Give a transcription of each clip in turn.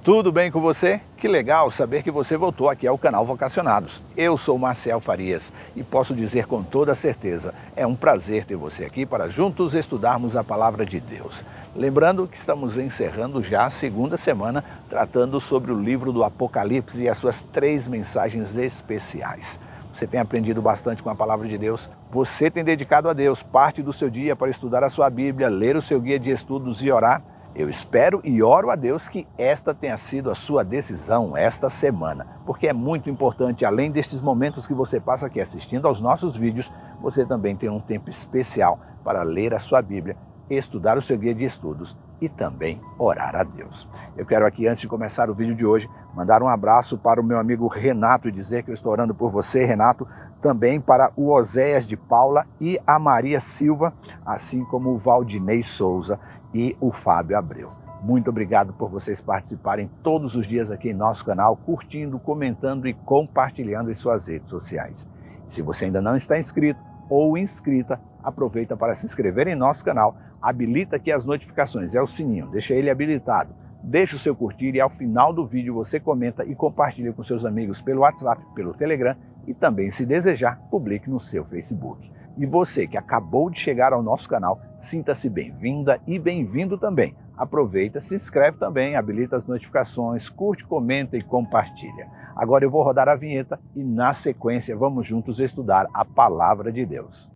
Tudo bem com você? Que legal saber que você voltou aqui ao canal Vocacionados. Eu sou Marcel Farias e posso dizer com toda certeza, é um prazer ter você aqui para juntos estudarmos a Palavra de Deus. Lembrando que estamos encerrando já a segunda semana tratando sobre o livro do Apocalipse e as suas 3 mensagens especiais. Você tem aprendido bastante com a Palavra de Deus? Você tem dedicado a Deus parte do seu dia para estudar a sua Bíblia, ler o seu guia de estudos e orar? Eu espero e oro a Deus que esta tenha sido a sua decisão esta semana, porque é muito importante, além destes momentos que você passa aqui assistindo aos nossos vídeos, você também tem um tempo especial para ler a sua Bíblia, estudar o seu guia de estudos e também orar a Deus. Eu quero aqui, antes de começar o vídeo de hoje, mandar um abraço para o meu amigo Renato e dizer que eu estou orando por você, Renato, também para o Oséias de Paula e a Maria Silva, assim como o Valdinei Souza e o Fábio Abreu. Muito obrigado por vocês participarem todos os dias aqui em nosso canal, curtindo, comentando e compartilhando em suas redes sociais. Se você ainda não está inscrito ou inscrita, aproveita para se inscrever em nosso canal, habilita aqui as notificações, é o sininho, deixa ele habilitado, deixa o seu curtir e ao final do vídeo você comenta e compartilha com seus amigos pelo WhatsApp, pelo Telegram e também, se desejar, publique no seu Facebook. E você que acabou de chegar ao nosso canal, sinta-se bem-vinda e bem-vindo também. Aproveita, se inscreve também, habilita as notificações, curte, comenta e compartilha. Agora eu vou rodar a vinheta e na sequência vamos juntos estudar a Palavra de Deus.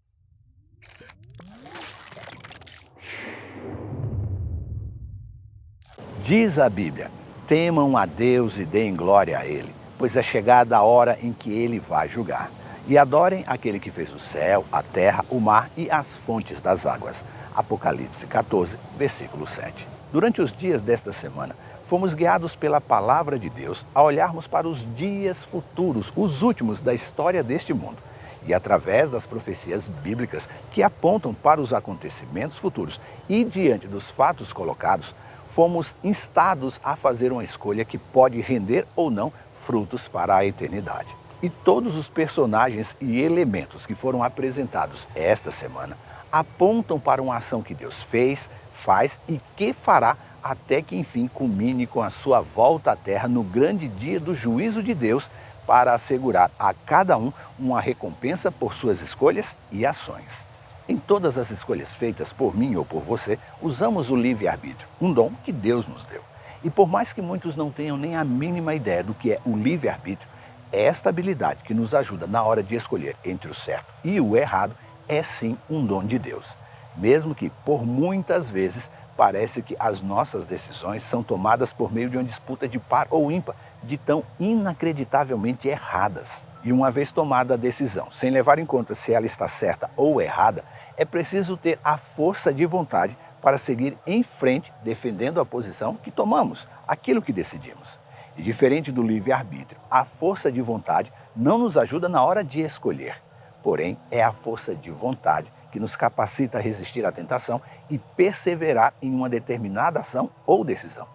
Diz a Bíblia: temam a Deus e deem glória a Ele, pois é chegada a hora em que Ele vai julgar. E adorem aquele que fez o céu, a terra, o mar e as fontes das águas. Apocalipse 14, versículo 7. Durante os dias desta semana, fomos guiados pela Palavra de Deus a olharmos para os dias futuros, os últimos da história deste mundo. E através das profecias bíblicas que apontam para os acontecimentos futuros e diante dos fatos colocados, fomos instados a fazer uma escolha que pode render ou não frutos para a eternidade. E todos os personagens e elementos que foram apresentados esta semana apontam para uma ação que Deus fez, faz e que fará até que enfim culmine com a sua volta à terra no grande dia do juízo de Deus para assegurar a cada um uma recompensa por suas escolhas e ações. Em todas as escolhas feitas por mim ou por você, usamos o livre-arbítrio, um dom que Deus nos deu. E por mais que muitos não tenham nem a mínima ideia do que é o livre-arbítrio, esta habilidade que nos ajuda na hora de escolher entre o certo e o errado é sim um dom de Deus. Mesmo que, por muitas vezes, parece que as nossas decisões são tomadas por meio de uma disputa de par ou ímpar, de tão inacreditavelmente erradas. E uma vez tomada a decisão, sem levar em conta se ela está certa ou errada, é preciso ter a força de vontade para seguir em frente defendendo a posição que tomamos, aquilo que decidimos. E diferente do livre-arbítrio, a força de vontade não nos ajuda na hora de escolher. Porém, é a força de vontade que nos capacita a resistir à tentação e perseverar em uma determinada ação ou decisão.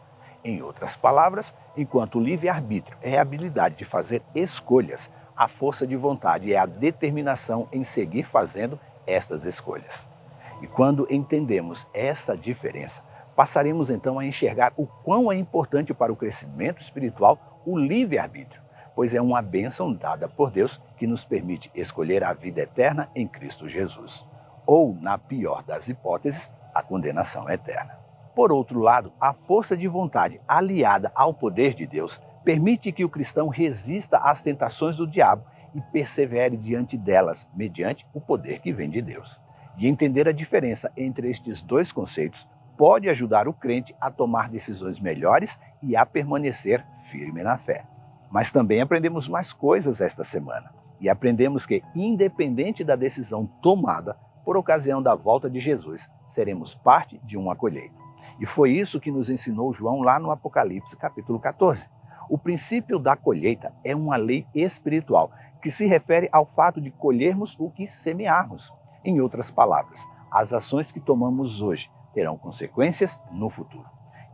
Em outras palavras, enquanto o livre-arbítrio é a habilidade de fazer escolhas, a força de vontade é a determinação em seguir fazendo estas escolhas. E quando entendemos essa diferença, passaremos então a enxergar o quão é importante para o crescimento espiritual o livre-arbítrio, pois é uma bênção dada por Deus que nos permite escolher a vida eterna em Cristo Jesus, ou, na pior das hipóteses, a condenação eterna. Por outro lado, a força de vontade aliada ao poder de Deus permite que o cristão resista às tentações do diabo e persevere diante delas, mediante o poder que vem de Deus. E entender a diferença entre estes dois conceitos pode ajudar o crente a tomar decisões melhores e a permanecer firme na fé. Mas também aprendemos mais coisas esta semana. E aprendemos que, independente da decisão tomada por ocasião da volta de Jesus, seremos parte de uma colheita. E foi isso que nos ensinou João lá no Apocalipse capítulo 14. O princípio da colheita é uma lei espiritual que se refere ao fato de colhermos o que semearmos. Em outras palavras, as ações que tomamos hoje terão consequências no futuro.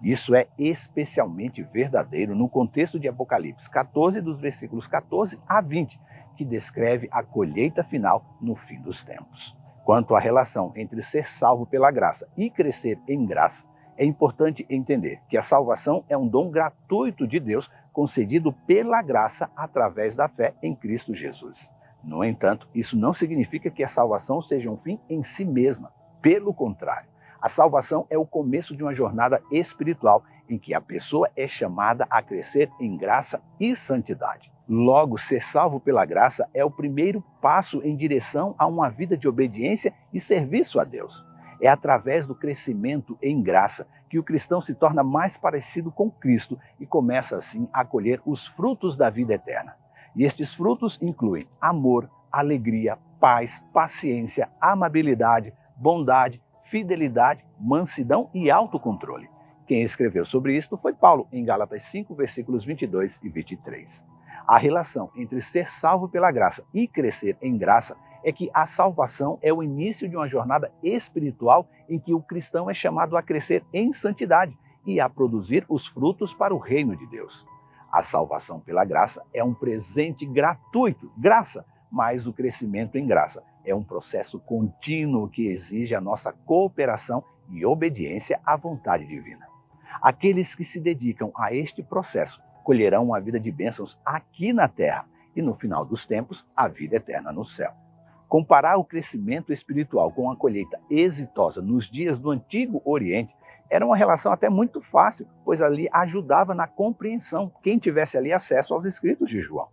Isso é especialmente verdadeiro no contexto de Apocalipse 14, dos versículos 14 a 20, que descreve a colheita final no fim dos tempos. Quanto à relação entre ser salvo pela graça e crescer em graça, É importante entender que a salvação é um dom gratuito de Deus concedido pela graça através da fé em Cristo Jesus. No entanto, isso não significa que a salvação seja um fim em si mesma. Pelo contrário, a salvação é o começo de uma jornada espiritual em que a pessoa é chamada a crescer em graça e santidade. Logo, ser salvo pela graça é o primeiro passo em direção a uma vida de obediência e serviço a Deus. É através do crescimento em graça que o cristão se torna mais parecido com Cristo e começa assim a colher os frutos da vida eterna. E estes frutos incluem amor, alegria, paz, paciência, amabilidade, bondade, fidelidade, mansidão e autocontrole. Quem escreveu sobre isto foi Paulo, em Gálatas 5, versículos 22 e 23. A relação entre ser salvo pela graça e crescer em graça é que a salvação é o início de uma jornada espiritual em que o cristão é chamado a crescer em santidade e a produzir os frutos para o reino de Deus. A salvação pela graça é um presente gratuito, graça, mas o crescimento em graça é um processo contínuo que exige a nossa cooperação e obediência à vontade divina. Aqueles que se dedicam a este processo colherão uma vida de bênçãos aqui na terra e, no final dos tempos, a vida eterna no céu. Comparar o crescimento espiritual com a colheita exitosa nos dias do Antigo Oriente era uma relação até muito fácil, pois ali ajudava na compreensão quem tivesse ali acesso aos escritos de João,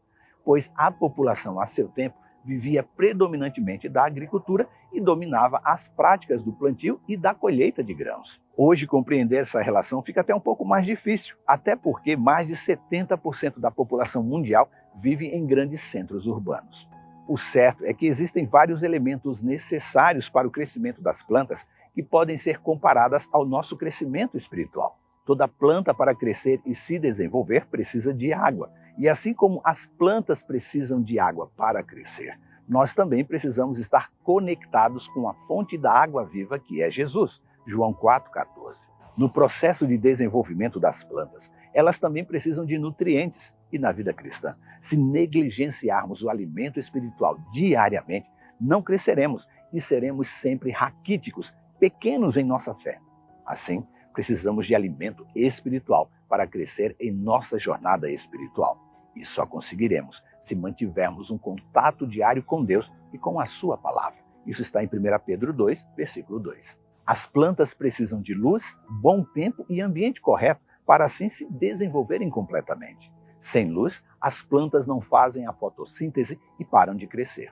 pois a população a seu tempo vivia predominantemente da agricultura e dominava as práticas do plantio e da colheita de grãos. Hoje, compreender essa relação fica até um pouco mais difícil, até porque mais de 70% da população mundial vive em grandes centros urbanos. O certo é que existem vários elementos necessários para o crescimento das plantas que podem ser comparadas ao nosso crescimento espiritual. Toda planta para crescer e se desenvolver precisa de água. E assim como as plantas precisam de água para crescer, nós também precisamos estar conectados com a fonte da água viva que é Jesus. João 4,14. No processo de desenvolvimento das plantas, elas também precisam de nutrientes. E na vida cristã, se negligenciarmos o alimento espiritual diariamente, não cresceremos e seremos sempre raquíticos, pequenos em nossa fé. Assim, precisamos de alimento espiritual para crescer em nossa jornada espiritual. E só conseguiremos se mantivermos um contato diário com Deus e com a sua palavra. Isso está em 1 Pedro 2, versículo 2. As plantas precisam de luz, bom tempo e ambiente correto para assim se desenvolverem completamente. Sem luz, as plantas não fazem a fotossíntese e param de crescer.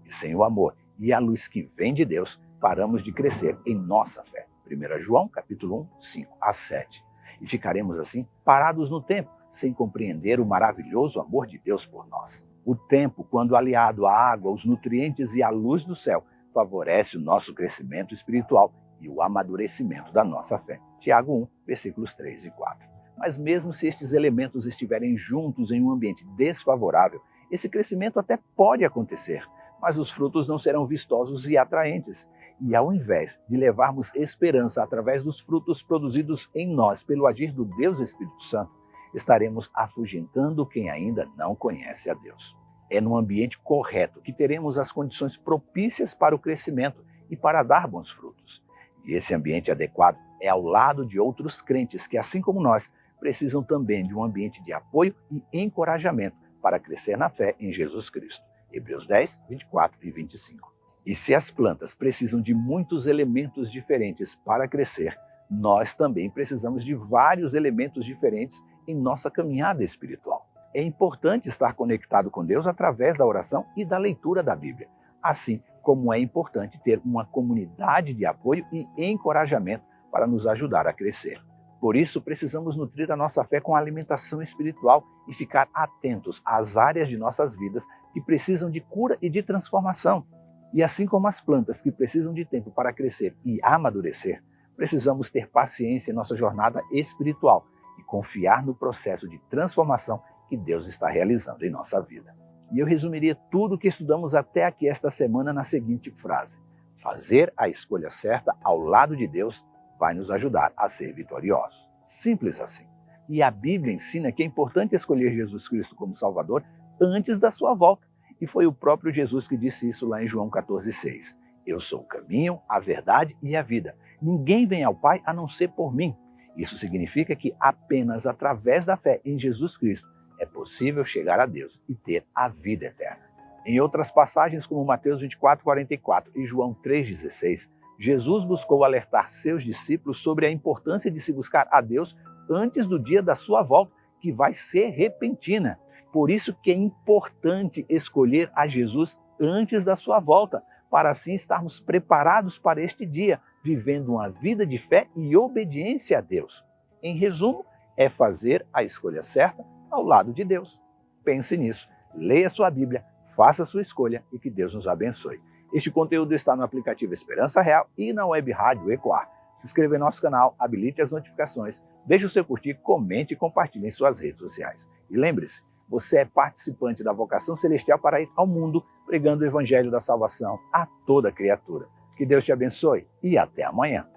E sem o amor e a luz que vem de Deus, paramos de crescer em nossa fé. 1 João, capítulo 1, 5 a 7. E ficaremos assim parados no tempo, sem compreender o maravilhoso amor de Deus por nós. O tempo, quando aliado à água, os nutrientes e à luz do céu, favorece o nosso crescimento espiritual e o amadurecimento da nossa fé. Tiago 1, versículos 3 e 4. Mas mesmo se estes elementos estiverem juntos em um ambiente desfavorável, esse crescimento até pode acontecer, mas os frutos não serão vistosos e atraentes. E ao invés de levarmos esperança através dos frutos produzidos em nós pelo agir do Deus Espírito Santo, estaremos afugentando quem ainda não conhece a Deus. É no ambiente correto que teremos as condições propícias para o crescimento e para dar bons frutos. E esse ambiente adequado é ao lado de outros crentes que, assim como nós, precisam também de um ambiente de apoio e encorajamento para crescer na fé em Jesus Cristo. Hebreus 10, 24 e 25. E se as plantas precisam de muitos elementos diferentes para crescer, nós também precisamos de vários elementos diferentes em nossa caminhada espiritual. É importante estar conectado com Deus através da oração e da leitura da Bíblia, assim como é importante ter uma comunidade de apoio e encorajamento para nos ajudar a crescer. Por isso, precisamos nutrir a nossa fé com alimentação espiritual e ficar atentos às áreas de nossas vidas que precisam de cura e de transformação. E assim como as plantas que precisam de tempo para crescer e amadurecer, precisamos ter paciência em nossa jornada espiritual e confiar no processo de transformação que Deus está realizando em nossa vida. E eu resumiria tudo o que estudamos até aqui esta semana na seguinte frase: fazer a escolha certa ao lado de Deus vai nos ajudar a ser vitoriosos. Simples assim. E a Bíblia ensina que é importante escolher Jesus Cristo como Salvador antes da sua volta. E foi o próprio Jesus que disse isso lá em João 14,6. Eu sou o caminho, a verdade e a vida. Ninguém vem ao Pai a não ser por mim. Isso significa que apenas através da fé em Jesus Cristo é possível chegar a Deus e ter a vida eterna. Em outras passagens, como Mateus 24:44 e João 3:16, Jesus buscou alertar seus discípulos sobre a importância de se buscar a Deus antes do dia da sua volta, que vai ser repentina. Por isso que é importante escolher a Jesus antes da sua volta, para assim estarmos preparados para este dia, vivendo uma vida de fé e obediência a Deus. Em resumo, é fazer a escolha certa ao lado de Deus. Pense nisso, leia sua Bíblia, faça a sua escolha e que Deus nos abençoe. Este conteúdo está no aplicativo Esperança Real e na web rádio Ecoar. Se inscreva em nosso canal, habilite as notificações, deixe o seu curtir, comente e compartilhe em suas redes sociais. E lembre-se, você é participante da vocação celestial para ir ao mundo pregando o evangelho da salvação a toda criatura. Que Deus te abençoe e até amanhã.